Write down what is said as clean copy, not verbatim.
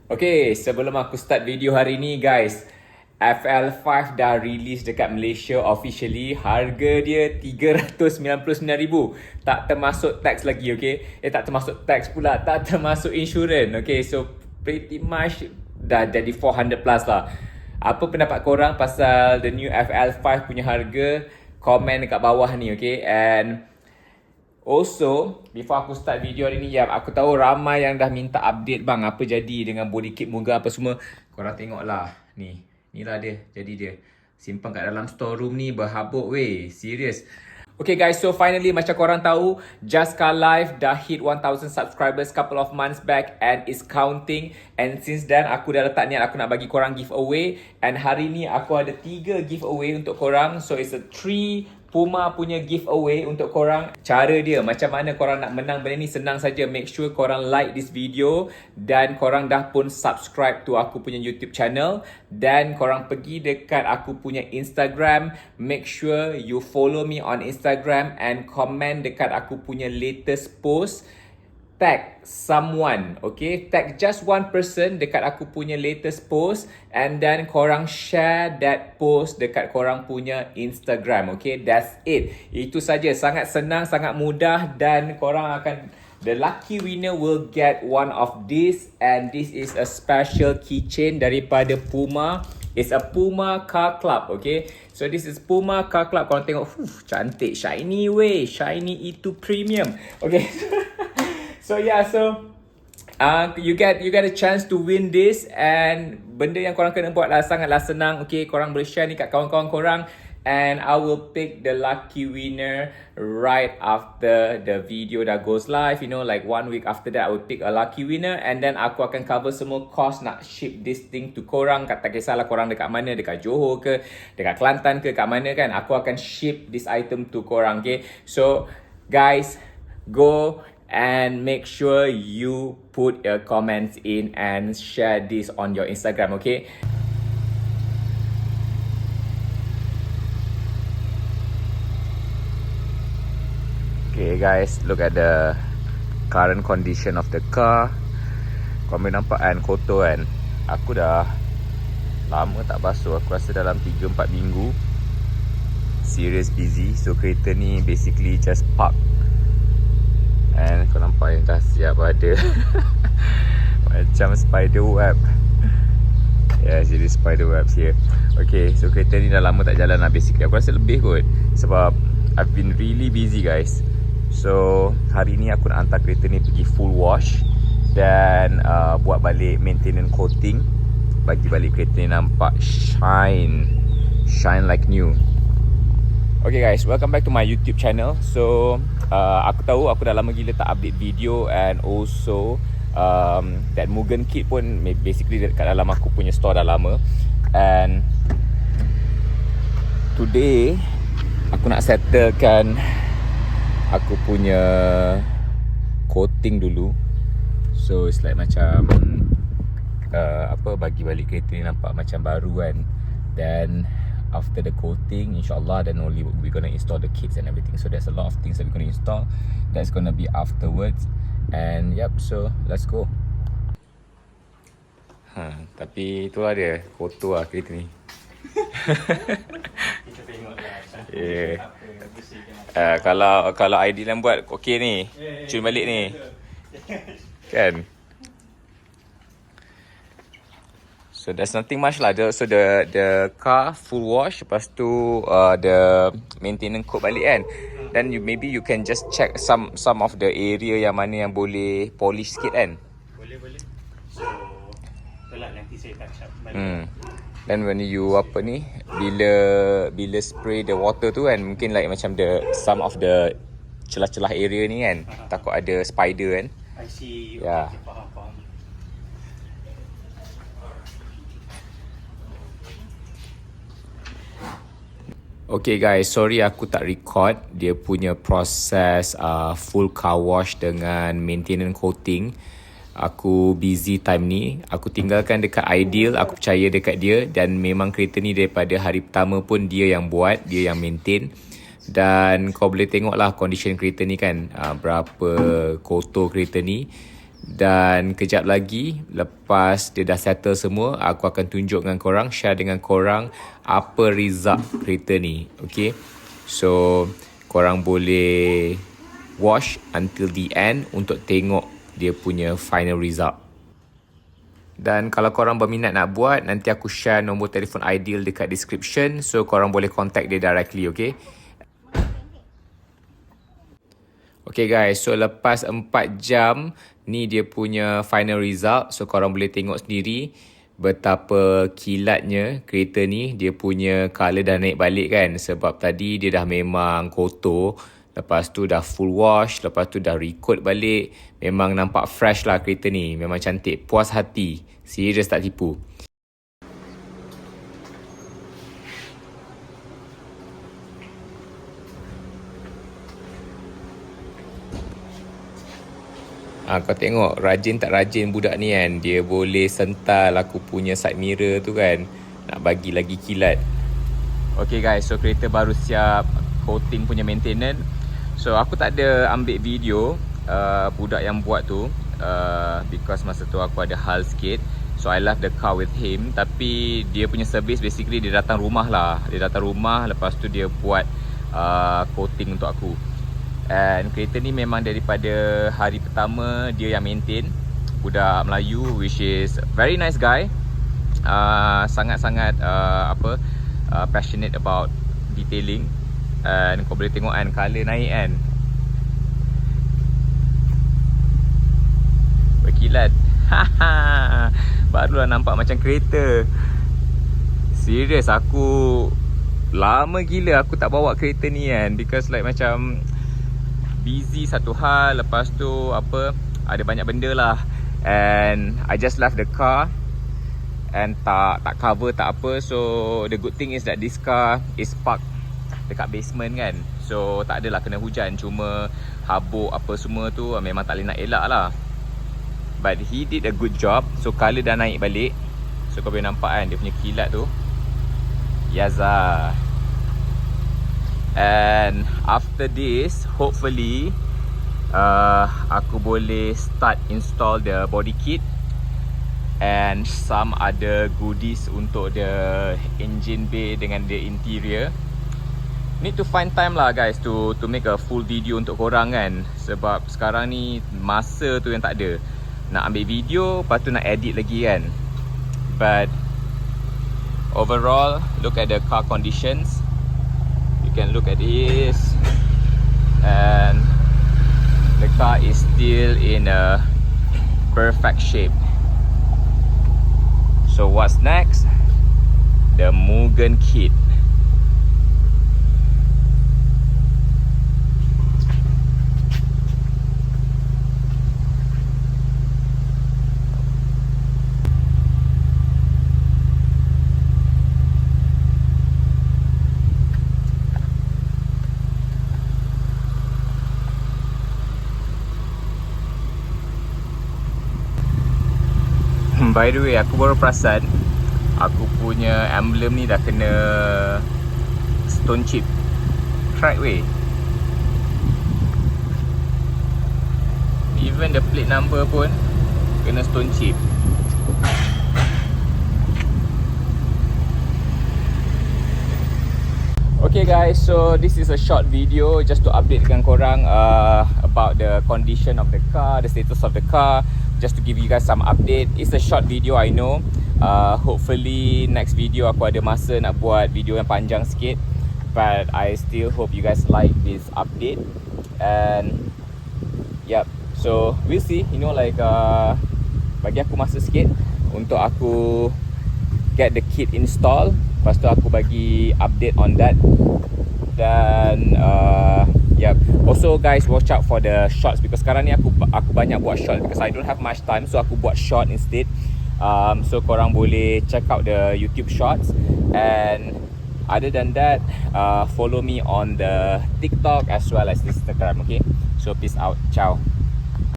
Okay, sebelum aku start video hari ni guys, FL5 dah release dekat Malaysia officially. Harga dia RM399,000. Tak termasuk tax lagi, okay? Tak termasuk tax pula, tak termasuk insurans. Okay, so pretty much dah jadi 400 plus lah. Apa pendapat korang pasal the new FL5 punya harga? Komen dekat bawah ni, okay? And also, before aku start video hari ni, aku tahu ramai yang dah minta update bang, apa jadi dengan body kit Muga apa semua. Korang tengoklah, ni lah dia, jadi dia. Simpan kat dalam storeroom ni, berhabuk weh, serius. Okay guys, so finally macam korang tahu, Jaska Live dah hit 1000 subscribers couple of months back and is counting. And since then, aku dah letak niat aku nak bagi korang giveaway. And hari ni aku ada 3 giveaway untuk korang. So it's a 3 PUMA punya giveaway untuk korang. Cara dia, macam mana korang nak menang benda ni, senang saja. Make sure korang like this video dan korang dah pun subscribe to aku punya YouTube channel. Dan korang pergi dekat aku punya Instagram. Make sure you follow me on Instagram and comment dekat aku punya latest post. Tag someone, okay? Tag just one person dekat aku punya latest post and then korang share that post dekat korang punya Instagram, okay? That's it. Itu saja, sangat senang, sangat mudah dan korang akan, the lucky winner will get one of this, and this is a special keychain daripada PUMA. It's a PUMA Car Club, okay? So this is PUMA Car Club. Korang tengok, cantik, shiny weh, shiny itu premium, okay? So yeah, so you get a chance to win this, and benda yang korang kena buat lah sangatlah senang, okay? Korang boleh share ni kat kawan-kawan korang and I will pick the lucky winner right after the video that goes live. You know, like 1 week after that I will pick a lucky winner, and then aku akan cover semua cost nak ship this thing to korang. Tak kisahlah korang dekat mana, dekat Johor ke, dekat Kelantan ke, kat mana kan, aku akan ship this item to korang, okay? So guys, go and make sure you put your comments in and share this on your Instagram, okay? Okay guys, look at the current condition of the car. Kau boleh nampak kan, kotor kan. Aku dah lama tak basuh, aku rasa dalam 3-4 minggu. Serious busy, so kereta ni basically just park. And kau nampak yang dah siap ada macam spider web. Yes, it is spider webs here. Okay, so kereta ni dah lama tak jalan lah basically. Aku rasa lebih kot, sebab I've been really busy guys. So hari ni aku nak hantar kereta ni pergi full wash dan buat balik maintenance coating, bagi balik kereta ni nampak shine like new. Okay guys, welcome back to my YouTube channel. So aku tahu aku dah lama gila tak update video, and also that Mugen kit pun basically dekat dalam aku punya store dah lama. And today aku nak settlekan aku punya coating dulu. So it's like macam bagi balik kereta ni nampak macam baru kan. Then after the coating, insyaAllah, then only we're gonna install the kits and everything. So there's a lot of things that we're gonna install. That's gonna be afterwards. And yep, so let's go. Tapi itulah dia, kotor lah kereta ni. Kita tengok lah. Yeah. Kalau Aidil yang buat, okey ni. Cun balik ni. Kan? So there's nothing much lah. So the car full wash, lepas tu the maintenance coat balik kan. Then maybe you can just check some of the area yang mana yang boleh polish sikit kan. Boleh. So itulah nanti saya touch up balik. Then when you bila spray the water tu kan, mungkin like macam some of the celah-celah area ni kan, takut ada spider kan. I see. Yeah. Okay, faham. Okay guys, sorry aku tak record dia punya proses full car wash dengan maintenance coating. Aku busy time ni. Aku tinggalkan dekat Aidil, aku percaya dekat dia, dan memang kereta ni daripada hari pertama pun dia yang buat, dia yang maintain. Dan kau boleh tengok lah condition kereta ni kan, berapa kotor kereta ni. Dan kejap lagi lepas dia dah settle semua, aku akan tunjuk dengan korang, share dengan korang apa result kereta ni. Okay, so korang boleh watch until the end untuk tengok dia punya final result. Dan kalau korang berminat nak buat, nanti aku share nombor telefon Aidil dekat description, so korang boleh contact dia directly. Okay, okay guys, so lepas 4 jam ni dia punya final result. So korang boleh tengok sendiri betapa kilatnya kereta ni. Dia punya colour dah naik balik kan, sebab tadi dia dah memang kotor, lepas tu dah full wash, lepas tu dah recoat balik. Memang nampak fresh lah kereta ni, memang cantik, puas hati, serius tak tipu. Kau tengok rajin tak rajin budak ni kan. Dia boleh sental aku punya side mirror tu kan, nak bagi lagi kilat. Okay guys, so kereta baru siap coating punya maintenance. So aku tak ada ambil video budak yang buat tu because masa tu aku ada hal sikit. So I left the car with him. Tapi dia punya service basically dia datang rumah lah. Dia datang rumah, lepas tu dia buat coating untuk aku. And kereta ni memang daripada hari pertama dia yang maintain. Budak Melayu, which is very nice guy. Sangat-sangat passionate about detailing. And kau boleh tengok kan, colour naik kan, berkilat. Barulah nampak macam kereta. Serius, aku lama gila aku tak bawa kereta ni kan, because like macam busy satu hal, lepas tu ada banyak benda lah. And I just left the car and tak cover, tak apa. So the good thing is that this car is parked dekat basement kan, so tak adalah kena hujan. Cuma habuk apa semua tu memang tak boleh nak elak lah. But he did a good job. So colour dah naik balik, so kau boleh nampak kan dia punya kilat tu. Yaza. And after this, hopefully aku boleh start install the body kit and some other goodies untuk the engine bay dengan the interior. Need to find time lah guys to make a full video untuk korang kan, sebab sekarang ni masa tu yang tak ada. Nak ambil video, lepas tu nak edit lagi kan. But overall, look at the car conditions. Can look at this, and the car is still in a perfect shape. So what's next? The Mugen kit. By the way, aku baru perasan aku punya emblem ni dah kena stone chip. Track way. Even the plate number pun kena stone chip. Okay guys, so this is a short video just to update dengan korang about the condition of the car, the status of the car. Just to give you guys some update. It's a short video, I know. Hopefully next video aku ada masa nak buat video yang panjang sikit. But I still hope you guys like this update. And yep, so we'll see. You know, like bagi aku masa sikit untuk aku get the kit install. Lepas tu aku bagi update on that. Dan yep. Also guys, watch out for the shorts, because sekarang ni aku banyak buat short because I don't have much time, so aku buat short instead. So korang boleh check out the YouTube shorts. And other than that, follow me on the TikTok as well as Instagram. Okay, so peace out, ciao.